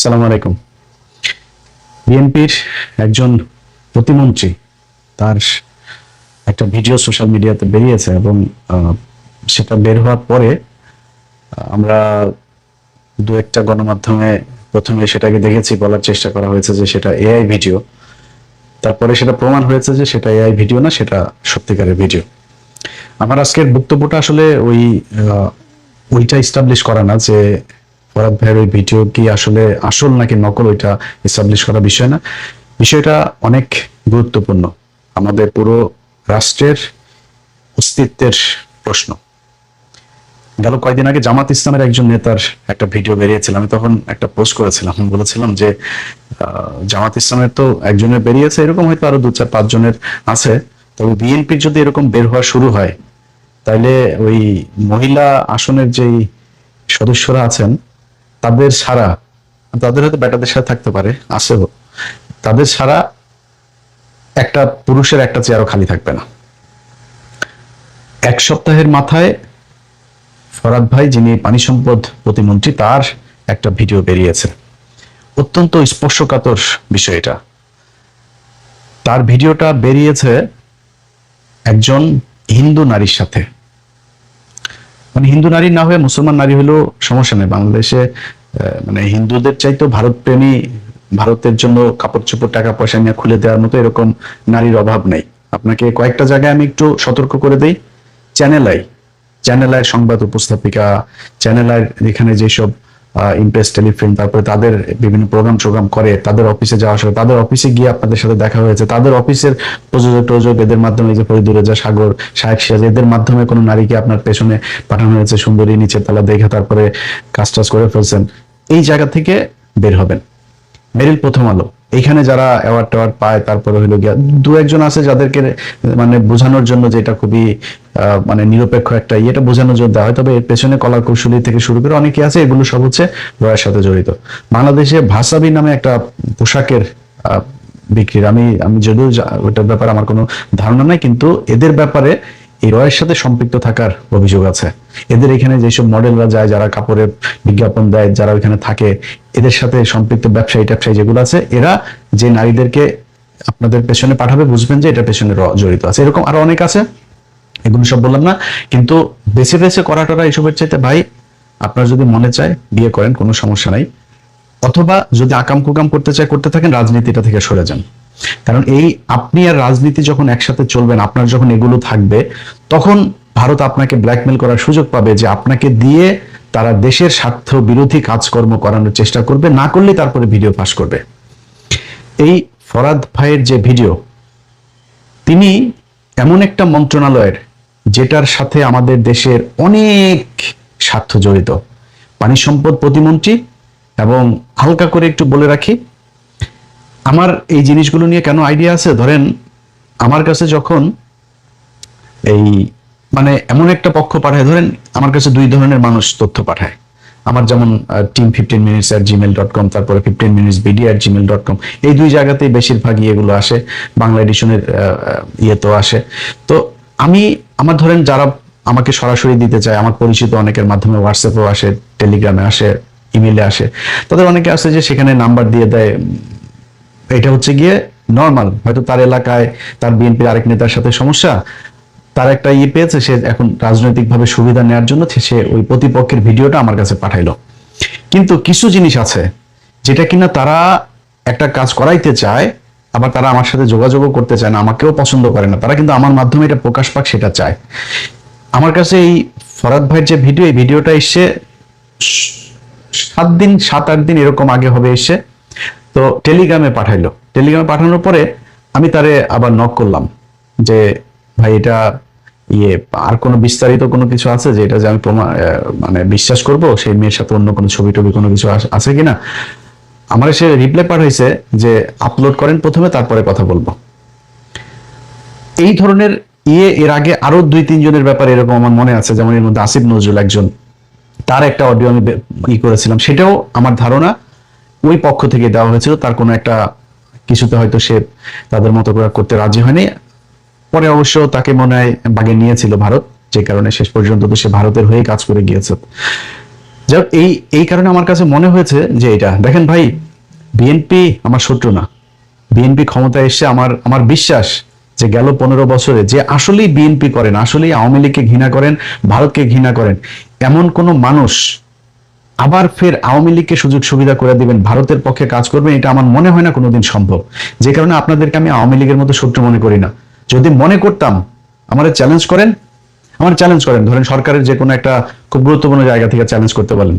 আসসালামু আলাইকুম। বিএনপির একজন প্রতিমন্ত্রী তার একটা ভিডিও সোশ্যাল মিডিয়াতে বেরিয়েছে এবং সেটা বের হওয়ার পরে আমরা দু একটা গণমাধ্যমে প্রথমে সেটাকে দেখেছি, বলার চেষ্টা করা হয়েছে যে সেটা এআই ভিডিও। তারপরে সেটা প্রমাণ হয়েছে যে সেটা এআই ভিডিও না, সেটা সত্যিকারের ভিডিও। আমার আজকের বক্তব্যটা আসলে ওইটা ইস্টাবলিশ করা না যে ফরহাদ ভাইয়ের ওই ভিডিও কি আসলে আসল নাকি নকল, ওইটা এস্টাবলিশ করা বিষয় না। বিষয়টা অনেক গুরুত্বপূর্ণ, আমাদের পুরো রাষ্ট্রের অস্তিত্বের প্রশ্ন। গেল কয়েকদিন আগে জামাত ইসলামের একজন নেতার একটা ভিডিও বেরিয়েছিল, আমি তখন একটা পোস্ট করেছিলাম, বলেছিলাম যে জামাত ইসলামের তো একজনের বেরিয়েছে, এরকম হয়তো আরো 2-4-5 জনের আছে, তবে বিএনপির যদি এরকম বের হওয়া শুরু হয় তাইলে ওই মহিলা আসনের যেই সদস্যরা আছেন তাদের ছাড়া, তাদের হয়তো বেটাদের সাথে থাকতে পারে, আসেও, তাদের ছাড়া একটা পুরুষের একটা চেয়ারও খালি থাকবে না। এক সপ্তাহের মাথায় ফরহাদ ভাই, যিনি পানি সম্পদ প্রতিমন্ত্রী, তার একটা ভিডিও বেরিয়েছে। অত্যন্ত স্পর্শকাতর বিষয় এটা। তার ভিডিওটা বেরিয়েছে একজন হিন্দু নারীর সাথে, মানে হিন্দু নারী না হয়ে মুসলমান নারী হলেও সমস্যা নেই। বাংলাদেশে মানে হিন্দুদের চাইতেও ভারত প্রেমী, ভারতের জন্য কাপড় চোপড় টাকা পয়সা নিয়ে খুলে দেওয়ার মতো এরকম নারীর অভাব নেই। আপনাকে কয়েকটা জায়গায় আমি একটু সতর্ক করে দেই। চ্যানেল আই সংবাদ উপস্থাপিকা, চ্যানেল আই এখানে যেসব ইমপ্রেস টেলিফিল্ম, তারপরে তাদের বিভিন্ন প্রোগ্রাম করে, তাদের অফিসে যাওয়ার সময়, তাদের অফিসে গিয়ে আপনাদের সাথে দেখা হয়েছে, তাদের অফিসের প্রযোজক এদের মাধ্যমে, যে ফরিদুর রেজা, সাগর, শাহেক সিরাজ, এদের মাধ্যমে কোনো নারীকে আপনার পেছনে পাঠানো হয়েছে, সুন্দরী নিচের তলা দেখে তারপরে কাজ করে ফেলছেন। এই জায়গা থেকে বের হবেন। মেরিল, প্রথম আলো, এইখানে যারা অ্যাওয়ার্ড টাওয়ার্ড পায়, তারপরে হইলো গিয়া দু একজন আছে যাদেরকে মানে বোঝানোর জন্য, যেটা খুবই মানে নিরপেক্ষ একটা এটা বোঝানোর জন্য দেওয়া হয়, তবে এর পেছনে কলা কৌশলী থেকে শুরু করে অনেকে আছে, এগুলো সব হচ্ছে রয়ের সাথে জড়িত। বাংলাদেশে ভাসাবি নামে একটা পোশাকের বিক্রির, আমি যদিও ওটার ব্যাপারে আমার কোনো ধারণা নাই, কিন্তু এদের ব্যাপারে এই রয়ের সাথে সম্পৃক্ত থাকার অভিযোগ আছে। এদের এখানে যেসব মডেলরা যায়, যারা কাপড়ের বিজ্ঞাপন দেয়, যারা ওইখানে থাকে, এদের সাথে সম্পৃক্ত ব্যবসায়ী যেগুলো আছে, এরা যে নারীদেরকে আপনাদের পেছনে পাঠাবে, বুঝবেন যে এটা পেছনে জড়িত আছে। এরকম আরো অনেক আছে, এগুলো সব বললাম না, কিন্তু বেছে বেছে করাটা এসবের চাইতে, ভাই আপনার যদি মনে চায় বিয়ে করেন, কোনো সমস্যা নাই, অথবা যদি আকাম কুকাম করতে চায় করতে থাকেন, রাজনীতিটা থেকে সরে যান। কারণ এই আপনি আর রাজনীতি যখন একসাথে চলবেন, আপনার যখন এগুলো থাকবে, তখন ভারত আপনাকে ব্ল্যাকমেল করার সুযোগ পাবে, যে আপনাকে দিয়ে তারা দেশের স্বার্থ বিরোধী কাজকর্ম করানোর চেষ্টা করবে, না করলে তারপরে ভিডিও ফাঁস করবে। এই ফরহাদ ভাইয়ের যে ভিডিও, তিনি এমন একটা মন্ত্রণালয়ের যেটার সাথে আমাদের দেশের অনেক স্বার্থ জড়িত, পানি সম্পদ প্রতিমন্ত্রী। এবং হালকা করে একটু বলে রাখি, আমার এই জিনিসগুলো নিয়ে কেন আইডিয়া আছে, ধরেন আমার কাছে যখন এই মানে এমন একটা পক্ষ পাঠায়, ধরেন আমার কাছে দুই ধরনের মানুষ তথ্য পাঠায়, আমার যেমন team15minutes@gmail.com, তারপরে 15minutesbd@gmail.com, এই দুই জায়গাতেই বেশিরভাগ ইয়েগুলো আসে, বাংলা এডিশনের ইয়েতেও আসে। তো আমার ধরেন যারা আমাকে সরাসরি দিতে চায়, আমার পরিচিত অনেকের মাধ্যমে হোয়াটসঅ্যাপেও আসে, টেলিগ্রামে আসে, ইমেইলে আসে, তাদের অনেকে আছে যে সেখানে নাম্বার দিয়ে দেয়। এটা হচ্ছে গিয়ে নর্মাল, হয়তো তার এলাকায় তার বিএনপির আরেক নেতার সাথে সমস্যা, তার একটা পেয়েছে, সে এখন রাজনৈতিকভাবে সুবিধা নেওয়ার জন্য সে ওই প্রতিপক্ষের ভিডিওটা আমার কাছে পাঠাইলো। কিন্তু কিছু জিনিস আছে যেটা কিনা তারা একটা কাজ করাইতে চায়, আবার তারা আমার সাথে যোগাযোগও করতে চায় না, আমাকেও পছন্দ করে না, তারা কিন্তু আমার মাধ্যমে এটা প্রকাশ পাক সেটা চায়। আমার কাছে এই ফরহাদ ভাইয়ের যে ভিডিও, এই ভিডিওটা এসে 7-8 দিন এরকম আগে হবে এসে, তো টেলিগ্রামে পাঠানোর পরে আমি তারে আবার নক করলাম যে ভাই, এটা আর কোনো বিস্তারিত কোনো কিছু আছে যে এটা যে আমি মানে বিশ্বাস করব, সেই মেয়ের সাথে অন্য কোনো ছবি টবি কোনো কিছু আছে কিনা। আমার সে রিপ্লাই পাঠাইছে যে আপলোড করেন প্রথমে, তারপরে কথা বলবো। এই ধরনের এর আগে আরো 2-3 জনের ব্যাপারে এরকম আমার মনে আছে, যেমন এর মধ্যে আসিফ নজরুল একজন, তার একটা অডিও আমি করেছিলাম, সেটাও আমার ধারণা ওই পক্ষ থেকে দেওয়া হয়েছিল, তার কোনো একটা কিছুতে হয়তো সে তাদের মতো করে করতে রাজি হয়নি। পরে অবশ্য তাকে মনে হয় বাগে নিয়েছিল ভারত, যে কারণে শেষ পর্যন্ত তো সে ভারতের হয়ে কাজ করে গিয়েছে। যাক, এই এই কারণে আমার কাছে মনে হয়েছে যে এটা দেখেন ভাই, বিএনপি আমার শত্রু না। বিএনপি ক্ষমতায় এসে আমার আমার বিশ্বাস যে গেল 15 বছরে যে আসলেই বিএনপি করেন, আসলেই আওয়ামী লীগকে ঘৃণা করেন, ভারতকে ঘৃণা করেন, এমন কোন মানুষ আবার ফের আওয়ামী লীগকে সুযোগ সুবিধা করে দিবেন, ভারতের পক্ষে কাজ করবেন, এটা আমার মনে হয় না কোনোদিন সম্ভব। যে কারণে আপনাদেরকে আমি আওয়ামী লীগের মতো শত্রু মনে করি না। যদি মনে করতাম, আমাদের চ্যালেঞ্জ করেন, আমার চ্যালেঞ্জ করেন, ধরেন সরকারের যে কোনো একটা খুব গুরুত্বপূর্ণ জায়গা থেকে চ্যালেঞ্জ করতে বলেন।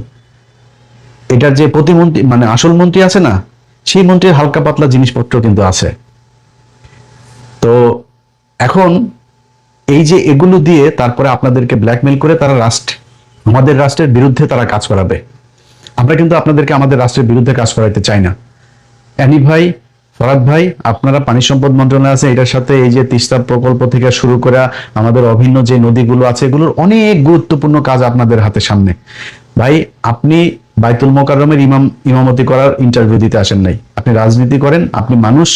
এটার যে প্রতিমন্ত্রী মানে আসল মন্ত্রী আছে না, সেই মন্ত্রীর হালকা পাতলা জিনিসপত্র কিন্তু আছে। তো এখন এই যে এগুলো দিয়ে তারপরে আপনাদেরকে ব্ল্যাকমেল করে তারা আমাদের রাষ্ট্রের বিরুদ্ধে তারা কাজ করাবে। আমরা কিন্তু আপনাদেরকে আমাদের রাষ্ট্রের বিরুদ্ধে কাজ করাইতে চাই না। অ্যানি ভাই, ফরহাদ ভাই, আপনারা পানি সম্পদ মন্ত্রণালয় আছে, এটার সাথে এই যে তিস্তা প্রকল্প থেকে শুরু করে আমাদের অভিন্ন যে নদীগুলো আছে, এগুলোর অনেক গুরুত্বপূর্ণ কাজ আপনাদের হাতে সামনে। ভাই, আপনি বাইতুল মোকাররমের ইমামতি করার ইন্টারভিউ দিতে আসেন নাই, আপনি রাজনীতি করেন, আপনি মানুষ।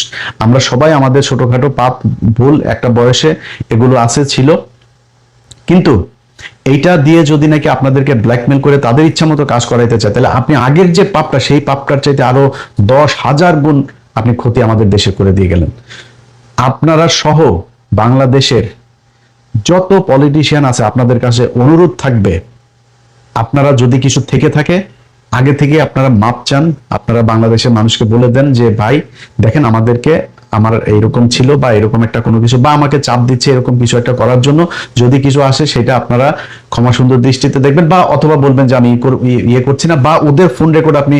আমরা সবাই আমাদের ছোটখাটো পাপ ভুল একটা বয়সে এগুলো আছে ছিল, কিন্তু এইটা দিয়ে যদি নাকি আপনাদেরকে ব্ল্যাকমেল করে তাদের ইচ্ছা মতো কাজ করাইতে চায়, তাহলে আপনি আগের যে পাপটা, সেই পাপটার চাইতে আরো 10,000 গুণ আপনি ক্ষতি আমাদের দেশে করে দিয়ে গেলেন। আপনারা সহ বাংলাদেশের যত পলিটিশিয়ান আছে, আপনাদের কাছে অনুরোধ থাকবে, আপনারা যদি কিছু থেকে থাকে আগে থেকে আপনারা মাপ চান। আপনারা বাংলাদেশের মানুষকে বলে দেন যে ভাই দেখেন, আমাদেরকে আমার এইরকম ছিল বা এরকম একটা কোনো কিছু, বা আমাকে চাপ দিচ্ছে এরকম কিছু একটা করার জন্য, যদি কিছু আসে সেটা আপনারা ক্ষমা সুন্দর দৃষ্টিতে দেখবেন, বা অথবা বলবেন যে আমি ইয়ে করছি না, বা ওদের ফোন রেকর্ড আপনি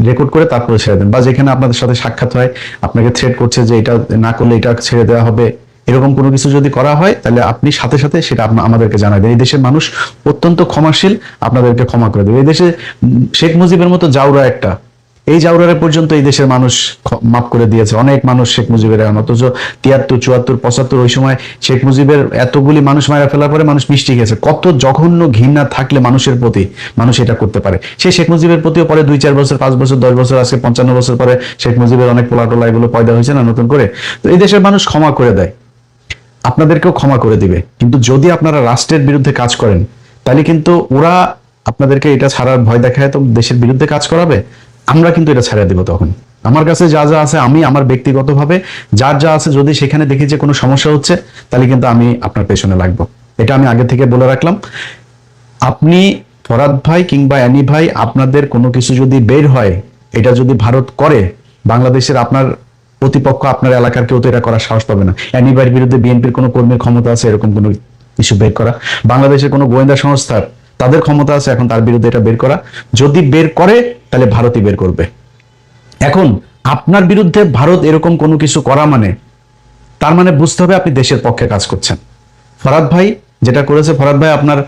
রেকর্ড করে তারপরে ছেড়ে দেন। বা যেখানে আপনাদের সাথে সাক্ষাৎ হয়, আপনাকে থ্রেট করছে যে এটা না করলে এটা ছেড়ে দেওয়া হবে, এরকম কোনো কিছু যদি করা হয়, তাহলে আপনি সাথে সাথে সেটা আমাদেরকে জানাবেন। এই দেশের মানুষ অত্যন্ত ক্ষমাশীল, আপনাদেরকে ক্ষমা করে দেবে। এই দেশে শেখ মুজিবের মতো জাউরা একটা, এই জাউরারে পর্যন্ত এই দেশের মানুষ মাফ করে দিয়েছে। অনেক মানুষ শেখ মুজিবের, অথচ 73, 74, 75 ওই সময় শেখ মুজিবের এতগুলি মানুষ মারা ফেলার পরে মানুষ মিষ্টি গেছে। কত জঘন্য ঘৃণা থাকলে মানুষের প্রতি মানুষ এটা করতে পারে। সেই শেখ মুজিবের প্রতিও পরে 2-4 বছর, 5 বছর, 10 বছর, আজকে 55 বছর পরে শেখ মুজিবের অনেক পোলাটোলা এগুলো পয়দা হয়েছে না নতুন করে। তো এই দেশের মানুষ ক্ষমা করে দেয়, আপনাদেরকেও ক্ষমা করে দিবে। কিন্তু যদি আপনারা রাষ্ট্রের বিরুদ্ধে কাজ করেন, তাহলে কিন্তু ওরা আপনাদেরকে এটা ছাড়ার ভয় দেখায় তো দেশের বিরুদ্ধে কাজ করাবে। আমরা কিন্তু এটা ছাড়িয়ে দিব তখন। আমার কাছে যা যা আছে, আমি আমার ব্যক্তিগতভাবে যার যা আছে, যদি সেখানে দেখি যে কোনো সমস্যা হচ্ছে, তাহলে কিন্তু আমি আপনার পেছনে লাগবো। এটা আমি আগে থেকে বলে রাখলাম। আপনি ফরহাদ ভাই কিংবা অ্যানি ভাই, আপনাদের কোনো কিছু যদি বের হয়, এটা যদি ভারত করে, বাংলাদেশের আপনার প্রতিপক্ষ, আপনার এলাকার কেউ তো এটা করার সাহস পাবে না। অ্যানি ভাইয়ের বিরুদ্ধে বিএনপির কোনো কর্মীর ক্ষমতা আছে এরকম কোনো কিছু বের করা? বাংলাদেশের কোনো গোয়েন্দা সংস্থার তাদের ক্ষমতা আছে এখন তার বিরুদ্ধে এটা বের করা? যদি বের করে, তাহলে ভারতই বের করবে। এখন আপনার বিরুদ্ধে ভারত এরকম কোনো কিছু করা মানে, তার মানে বুঝতে হবে আপনি দেশের পক্ষে কাজ করছেন। ফরহাদ ভাই যেটা করেছে, ফরহাদ ভাই আপনার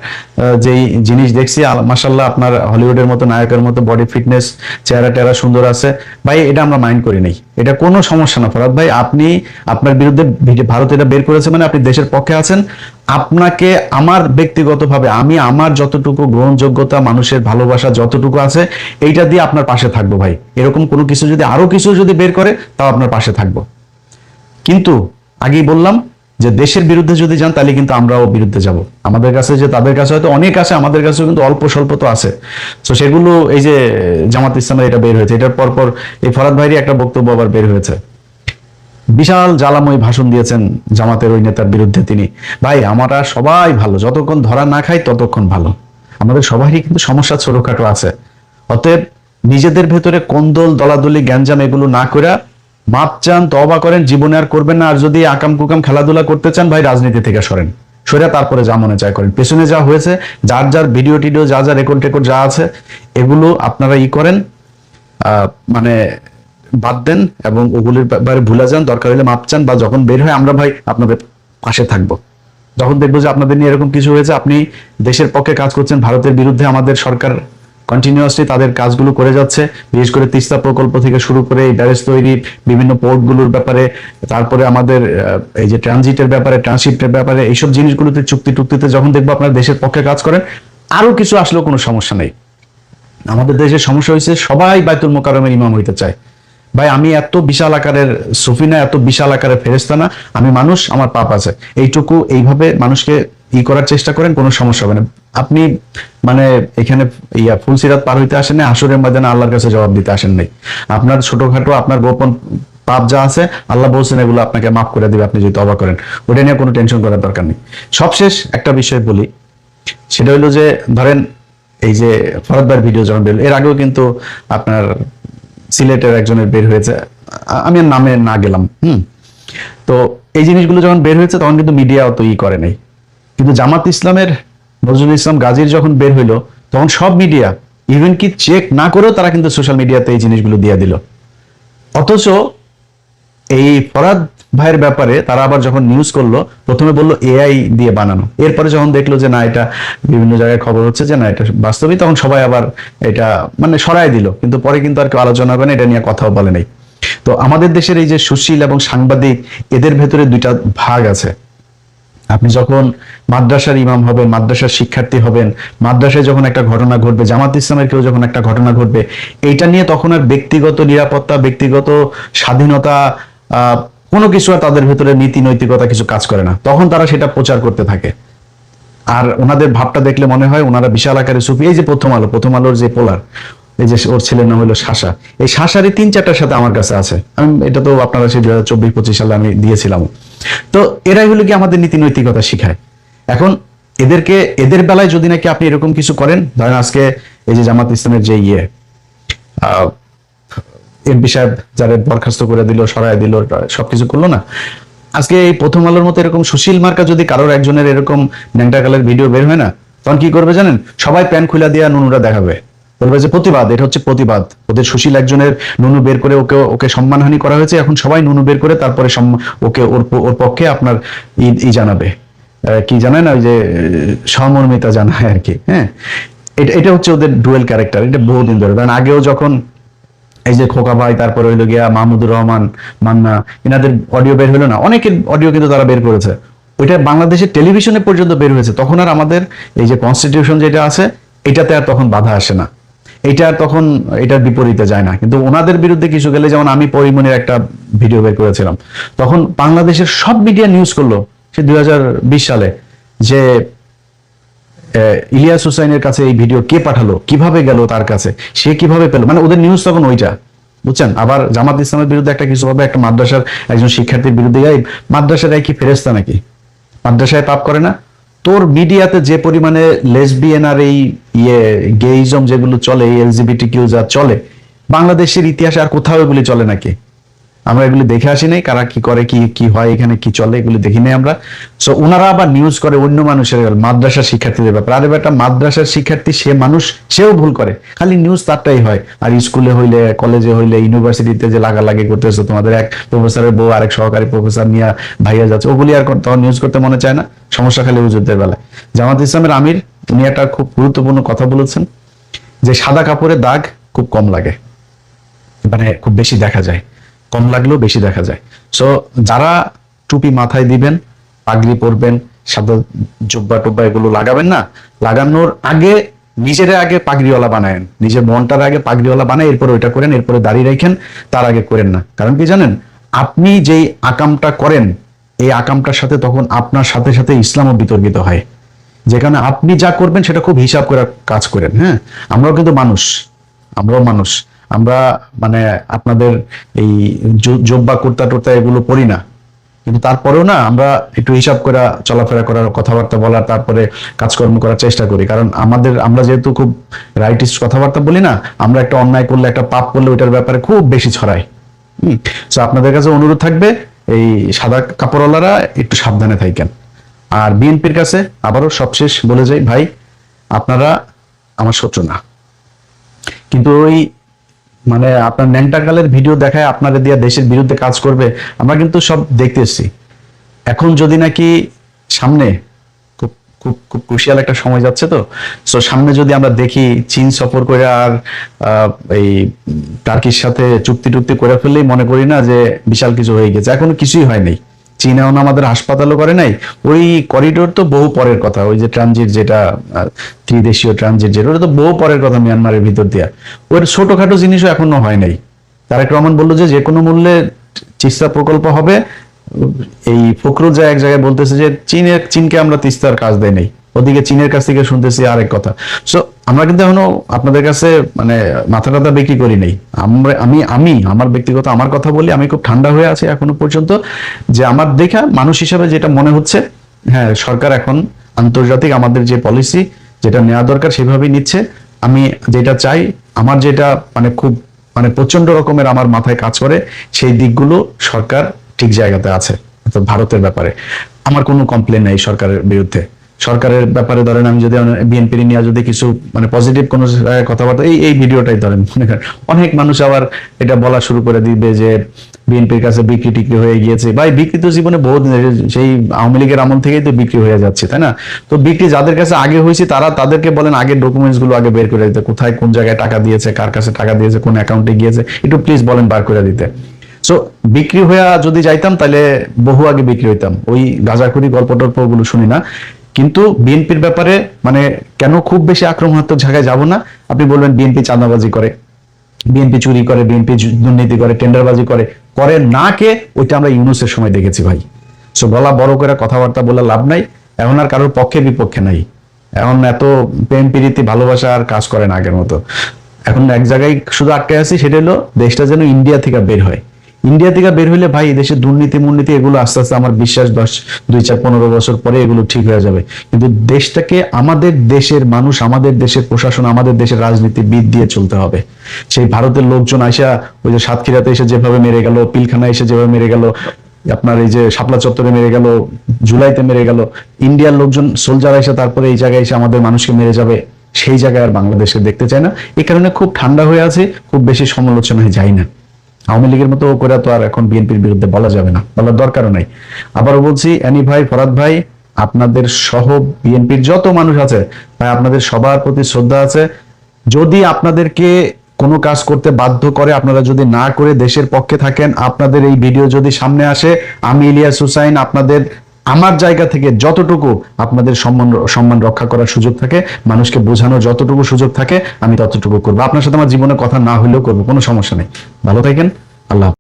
যেই জিনিস দেখছি, মাশাআল্লাহ, আপনার হলিউডের মতো নায়কের মতো বডি ফিটনেস, চেহারা টেরা সুন্দর আছে ভাই, এটা আমরা মাইন্ড করি নাই, এটা কোনো সমস্যা না। ফরহাদ ভাই, আপনি আপনার বিরুদ্ধে ভারত এটা বের করেছে মানে আপনি দেশের পক্ষে আছেন। আপনাকে আমার ব্যক্তিগতভাবে, আমি আমার যতটুকু গ্রহণযোগ্যতা, মানুষের ভালোবাসা যতটুকু আছে, এইটা দিয়ে আপনার পাশে থাকবো ভাই। এরকম কোনো কিছু যদি, আরো কিছু যদি বের করে, তাও আপনার পাশে থাকবো। কিন্তু আগেই বললাম যে দেশের বিরুদ্ধে যদি যান, তাহলে কিন্তু আমরাও বিরুদ্ধে যাব। আমাদের কাছে যে তাদের কাছে হয়তো অনেক আছে, আমাদের কাছেও কিন্তু অল্প স্বল্প তো আছে। তো সেগুলো, এই যে জামাত ইসলামের এটা বের হয়েছে, এটার পর পর এই ফরহাদ ভাইয়েরই একটা বক্তব্য আবার বের হয়েছে, বিশাল জ্বালাময় ভাষণ দিয়েছেন জামাতের ওই নেতার বিরুদ্ধে তিনি। ভাই, আমরা সবাই ভালো, যতক্ষণ ধরা না খাই ততক্ষণ ভালো। আমাদের সবারই কিন্তু সমস্যা ছোটখাটো আছে। অতএব নিজেদের ভেতরে কোন্দল, দলাদলি, গ্যাঞ্জাম এগুলো না করে মাপ চান, তওবা করেন, জীবনে আর করবেন না। আর যদি আকাম কুকাম খেলাধুলা করতে চান ভাই, রাজনীতি থেকে সরেন, সরে তারপরে যা মনে চায় করেন। পেছনে যা হয়েছে, যার যার ভিডিও টিডিও, যা যা রেকর্ড টেকর্ড যা আছে, এগুলো আপনারা করেন, মানে বাদ দেন এবং ওগুলির ব্যাপারে ভুলে যান। দরকার হলে মাপ চান, বা যখন বের হয় আমরা ভাই আপনাদের পাশে থাকবো। যখন দেখবো যে আপনাদের নিয়ে এরকম কিছু হয়েছে, আপনি দেশের পক্ষে কাজ করছেন, ভারতের বিরুদ্ধে আমাদের সরকার কন্টিনিউয়াসলি তাদের কাজগুলো করে যাচ্ছে, বিশেষ করে তিস্তা প্রকল্প থেকে শুরু করে এই ব্যারেজ তৈরি, বিভিন্ন পোর্টগুলোর ব্যাপারে, তারপরে আমাদের এই যে ট্রানজিটের ব্যাপারে, ট্রান্সশিপ্টের ব্যাপারে, এইসব জিনিসগুলোতে চুক্তি টুক্তিতে যখন দেখবো আপনারা দেশের পক্ষে কাজ করেন, আরো কিছু আসলেও কোনো সমস্যা নেই। আমাদের দেশের সমস্যা হয়েছে সবাই বাইতুল মোকাররমের ইমাম হইতে চায়। ভাই আমি এত বিশাল আকারের সুফিনা, এত বিশাল আকারের ফেরেশতা না, আমি মানুষ, আমার পাপ আছে, এইটুকু এইভাবে মানুষকে করার চেষ্টা করেন, কোনো সমস্যা হবে না। আপনি মানে এখানে ফুলসিরাত পার হইতে আসেন না, হাসরের ময়দানে আল্লাহর কাছে জবাব দিতে আসেন নাই। আপনার ছোটখাটো আপনার গোপন পাপ যা আছে আল্লাহ বলছেন এগুলো আপনাকে মাফ করে দিবে আপনি যদি তওবা করেন, ওটা নিয়ে কোনো টেনশন করার দরকার নেই। সবশেষ একটা বিষয় বলি, সেটা হলো যে ধরেন এই যে ফরহাদ ভাইয়ের ভিডিও যখন বের, এর আগেও কিন্তু আপনার সিলেটের একজনের বের হয়েছে, আমি আর নামে না গেলাম। তো এই জিনিসগুলো যখন বের হয়েছে তখন কিন্তু মিডিয়া অত করে নাই, কিন্তু জামাত ইসলামের নজরুল ইসলাম গাজীর যখন বের হইলো তখন সব মিডিয়া ইভেন কি চেক না করেও তারা কিন্তু সোশ্যাল মিডিয়াতে এই জিনিসগুলো দিয়ে দিল। অথচ এই ফরহাদ ভাইয়ের ব্যাপারে তারা আবার যখন নিউজ করলো, প্রথমে বললো এআই দিয়ে বানানো, এরপরে যখন দেখলো যে না এটা বিভিন্ন জায়গায় খবর হচ্ছে যে না এটা বাস্তবিক, তখন সবাই আবার এটা মানে সরাই দিল, কিন্তু পরে কিন্তু আর কেউ আলোচনা করে না, এটা নিয়ে কথাও বলে নাই। তো আমাদের দেশের এই যে সুশীল এবং সাংবাদিক, এদের ভেতরে দুইটা ভাগ আছে। আপনি যখন মাদ্রাসার ইমাম হবেন, মাদ্রাসার শিক্ষার্থী হবেন, মাদ্রাসায় যখন একটা ঘটনা ঘটবে, জামাত ইসলামের কেউ যখন একটা ঘটনা ঘটবে, এইটা নিয়ে তখন আর ব্যক্তিগত নিরাপত্তা, ব্যক্তিগত স্বাধীনতা, কোনো কিছু আর তাদের ভেতরে নীতি নৈতিকতা কিছু কাজ করে না, তখন তারা সেটা প্রচার করতে থাকে। আর ওনাদের ভাবটা দেখলে মনে হয় ওনারা বিশাল আকারে সুফি। এই যে প্রথম আলোর যে পোলার, এই যে ওর ছেলের নাম হলো শাসা, এই শাসারই 3-4টার সাথে আমার কাছে আছে, আমি এটা তো আপনারা সেই 2024-25 সালে আমি দিয়েছিলাম। তো এরাই হলো কি আমাদের নীতি নৈতিকতা শিখায়। এখন এদের বেলায় যদি নাকি আপনি এরকম কিছু করেন, ধরেন আজকে এই যে জামাত ইসলামের যে এমপি সাহেব যারা বরখাস্ত করে দিল, সরাই দিল, সবকিছু করলো না, আজকে এই প্রথম আলোর মতো এরকম সুশীল মার্কা যদি কারোর একজনের এরকম ন্যাংটাকালের ভিডিও বের হয় না, তখন কি করবে জানেন? সবাই প্যান খুলে দিয়ে নুনুরা দেখাবে, বলবে যে প্রতিবাদ, এটা হচ্ছে প্রতিবাদ, ওদের সুশীল একজনের নুনু বের করে ওকে সম্মানহানি করা হয়েছে, এখন সবাই নুনু বের করে তারপরে ওকে ওর পক্ষে আপনার জানাবে, কি জানায় না, ওই যে সহমর্মিতা জানায় আর কি। হ্যাঁ, এটা হচ্ছে ওদের ডুয়েল ক্যারেক্টার, এটা বহুদিন ধরে। কারণ আগেও যখন এই যে খোকা ভাই, তারপরে হইলো গিয়া মাহমুদুর রহমান মান্না, এনাদের অডিও বের হলো না, অনেকের অডিও কিন্তু তারা বের করেছে, ওইটা বাংলাদেশের টেলিভিশনে পর্যন্ত বের হয়েছে, তখন আর আমাদের এই যে কনস্টিটিউশন যেটা আছে এটাতে আর তখন বাধা আসে না, এটা আর তখন এটার বিপরীতে যায় না। কিন্তু ওনাদের বিরুদ্ধে কিছু গেলে, যেমন আমি পরিমণির একটা ভিডিও বের করেছিলাম, তখন বাংলাদেশের সব মিডিয়া নিউজ করলো সে 2020 সালে যে ইলিয়াস হুসাইনের কাছে এই ভিডিও কে পাঠালো, কিভাবে গেল তার কাছে, সে কিভাবে পেল, মানে ওদের নিউজ তখন ওইটা, বুঝছেন। আবার জামাত ইসলামের বিরুদ্ধে একটা কিছু হবে, একটা মাদ্রাসার একজন শিক্ষার্থীর বিরুদ্ধে, মাদ্রাসার কি ফেরেস্তা নাকি? মাদ্রাসায় পাপ করে না? তোর মিডিয়াতে যে পরিমাণে লেসবিয়ান আর এই গেইজম যেগুলো চলে, এলজিবিটি কিউ যা চলে, বাংলাদেশের ইতিহাসে আর কোথাও এগুলি চলে নাকি? আমরা এগুলি দেখে আসি নাই, কারা কি করে, কি হয়, এখানে কি চলে, এগুলি দেখি নাই আমরা। সো ওনারা আবার নিউজ করে অন্য মানুষের, মাদ্রাসার শিক্ষার্থীদের ব্যাপার। আরে বেটা, মাদ্রাসার শিক্ষার্থী সে মানুষ, সেও ভুল করে, খালি নিউজ তারটাই হয়। আর স্কুলে হইলে, কলেজে হইলে, ইউনিভার্সিটিতে যে লাগালাগি করতেছে, তোমাদের এক প্রফেসরের বউ আরেক সহকারী প্রফেসর নিয়ে ভাইয়া যাচ্ছে, ওগুলি আর তখন নিউজ করতে মনে চায় না। সমস্যা খালি হুজুরদের বেলায়। জামাত ইসলামের আমির উনি একটা খুব গুরুত্বপূর্ণ কথা বলেছেন, যে সাদা কাপড়ের দাগ খুব কম লাগে, মানে খুব বেশি দেখা যায়, কম লাগলেও বেশি দেখা যায়। সো যারা টুপি মাথায় দিবেন, পাগড়ি পরবেন, সাদা জুব্বা টুব্বা এগুলো লাগাবেন না, লাগানোর আগে নিজের আগে পাগড়িওয়ালা বানায়েন, নিজের মনটার আগে পাগড়িওয়ালা বানায়, এরপর ওইটা করেন, এরপরে দাড়ি রাখেন, তার আগে করেন না। কারণ কি জানেন, আপনি যেই আকামটা করেন, এই আকামটার সাথে তখন আপনার সাথে সাথে ইসলামও বিতর্কিত হয়, যেখানে আপনি যা করবেন সেটা খুব হিসাব করে কাজ করেন। হ্যাঁ, আমরাও কিন্তু মানুষ, আমরাও মানুষ, আমরা মানে আপনাদের এই জব্বা কুর্তা টুর্তা এগুলো পড়ি না, কিন্তু তারপরেও না আমরা একটু হিসাব করে চলাফেরা করার, কথাবার্তা বলার, তারপরে কাজকর্ম করার চেষ্টা করি। কারণ আমরা যেহেতু খুব রাইটিস্ট কথাবার্তা বলি না, আমরা একটা অন্যায় করলে, একটা পাপ করলে ওইটার ব্যাপারে খুব বেশি ছড়াই। তো আপনাদের কাছে অনুরোধ থাকবে, এই সাদা কাপড়ওয়ালারা একটু সাবধানে থাকেন। আর বিএনপির কাছে আবারও সবশেষ বলে যাই, ভাই আপনারা আমার শত্রু না, কিন্তু ওই মানে আপনার ন্যাংটাকালের ভিডিও দেখায় আপনারা দিয়া দেশের বিরুদ্ধে কাজ করবে, আমরা কিন্তু সব দেখতে এসেছি। এখন যদি নাকি সামনে খুব খুব খুব ক্রুশিয়াল একটা সময় যাচ্ছে, তো সো সামনে যদি আমরা দেখি চীন সফর করে আর এই টার্কির সাথে চুক্তি টুক্তি করে ফেললেই মনে করি না যে বিশাল কিছু হয়ে গেছে, এখনো কিছুই হয় নাই। চীন এখন আমাদের হাসপাতালও করে নাই, ওই করিডোর তো বহু পরের কথা, ওই যে ট্রানজিট যেটা ত্রিদেশীয় ট্রানজিট যেটা, ওটা তো বহু পরের কথা, মিয়ানমারের ভিতর দিয়া, ওর ছোটখাটো জিনিসও এখনো হয় নাই। তারেক রহমান বললো যে কোনো মূল্যে তিস্তা প্রকল্প হবে। এই ফখরুল যা এক জায়গায় বলতেছে যে চীনকে আমরা তিস্তার কাজ দেই নাই, ওদিকে চীনের কাছ থেকে শুনতেছি আরেক কথা। সো আমরা কিন্তু এখনো আপনাদের কাছে মানে মাথা টাথা বিক্রি করি নাই। আমি আমার ব্যক্তিগত আমার কথা বলি, আমি খুব ঠান্ডা হয়ে আছি এখনো পর্যন্ত, যে আমার দেখা মানুষ হিসাবে যেটা মনে হচ্ছে, হ্যাঁ সরকার এখন আন্তর্জাতিক আমাদের যে পলিসি যেটা নেওয়া দরকার সেভাবেই নিচ্ছে। আমি যেটা চাই, আমার যেটা মানে খুব মানে প্রচন্ড রকমের আমার মাথায় কাজ করে, সেই দিকগুলো সরকার ঠিক জায়গাতে আছে। অর্থাৎ ভারতের ব্যাপারে আমার কোনো কমপ্লেন নাই সরকারের বিরুদ্ধে। সরকারের ব্যাপারে ধরেন আমি যদি বিএনপি নিয়ে যদি কিছু মানে পজিটিভ কোনো কথাবার্তা, এই ভিডিওটাই ধরেন, অনেক মানুষ আবার এটা বলা শুরু করে দিবে যে বিএনপির কাছে বিক্রি টিক্রি হয়ে গিয়েছে। ভাই বিক্রি তো জীবনে বহু সেই আওয়ামী লীগের আমল থেকেই তো বিক্রি হয়ে যাচ্ছে, তাই না? তো বিক্রি যাদের কাছে আগে হয়েছে তাদেরকে বলেন আগে ডকুমেন্টস গুলো আগে বের করে দিতে, কোথায় কোন জায়গায় টাকা দিয়েছে, কার কাছে টাকা দিয়েছে, কোন অ্যাকাউন্টে গিয়েছে, একটু প্লিজ বলেন বার করে দিতে। সো বিক্রি হয়ে যদি যাইতাম তাহলে বহু আগে বিক্রি হইতাম, ওই গাঁজাখুরি গল্প টল্প ওগুলো শুনি না। কিন্তু বিএনপির ব্যাপারে মানে কেন খুব বেশি আক্রমণাত্মক জায়গায় যাব না। আপনি বলবেন বিএনপি চাঁদাবাজি করে, বিএনপি চুরি করে, বিএনপি দুর্নীতি করে, টেন্ডারবাজি করে, করে না কে, ওইটা আমরা ইউনূসের সময় দেখেছি ভাই। সো গলা বড় করে কথাবার্তা বলে লাভ নাই, এখন আর কারোর পক্ষে বিপক্ষে নাই। এখন এত প্রেম প্রীতি ভালোবাসা আর কাজ করে না আগের মতো। এখন এক জায়গায় শুধু আটকে আছি, সেটা হলো দেশটা যেন ইন্ডিয়া থেকে বের হয়। ইন্ডিয়া থেকে বের হইলে ভাই দেশের দুর্নীতি মুর্নীতি এগুলো আস্তে আস্তে আমার বিশ্বাস 2, 4, 15 বছর পরে এগুলো ঠিক হয়ে যাবে। কিন্তু দেশটাকে আমাদের দেশের মানুষ, আমাদের দেশের প্রশাসন, আমাদের দেশের রাজনীতিবিদ দিয়ে চলতে হবে। সেই ভারতের লোকজন আইসা ওই যে সাতক্ষীরাতে এসে যেভাবে মেরে গেল, পিলখানা এসে যেভাবে মেরে গেল, আপনার এই যে শাপলা চত্বরে মেরে গেল, জুলাইতে মেরে গেল, ইন্ডিয়ার লোকজন সোলজার এসে তারপরে এই জায়গায় এসে আমাদের মানুষকে মেরে যাবে, সেই জায়গায় আর বাংলাদেশকে দেখতে চায় না। এই কারণে খুব ঠান্ডা হয়ে আছে, খুব বেশি সমালোচনায় যাই না। আওয়ামী লীগের মতো করে তো আর এখন বিএনপির বিরুদ্ধে বলা যাবে না, বলার দরকারও নাই। আবারও বলছি, অ্যানি ভাই, ফরাদ ভাই, আপনাদের সহ বিএনপির যত মানুষ আছে ভাই, আপনাদের সবার প্রতি শ্রদ্ধা আছে। যদি আপনাদেরকে কোনো কাজ করতে বাধ্য করে, আপনারা যদি না করে দেশের পক্ষে থাকেন, আপনাদের এই ভিডিও যদি সামনে আসে, আমি ইলিয়াস হুসাইন আপনাদের আমার জায়গা থেকে যতটুকু আপনাদের সম্মান রক্ষা করার সুযোগ থাকে, মানুষকে বোঝানোর যতটুকু সুযোগ থাকে, আমি ততটুকু করবো। আপনার সাথে আমার জীবনে কথা না হলেও করবো, কোনো সমস্যা নেই। ভালো থাকেন, আল্লাহ।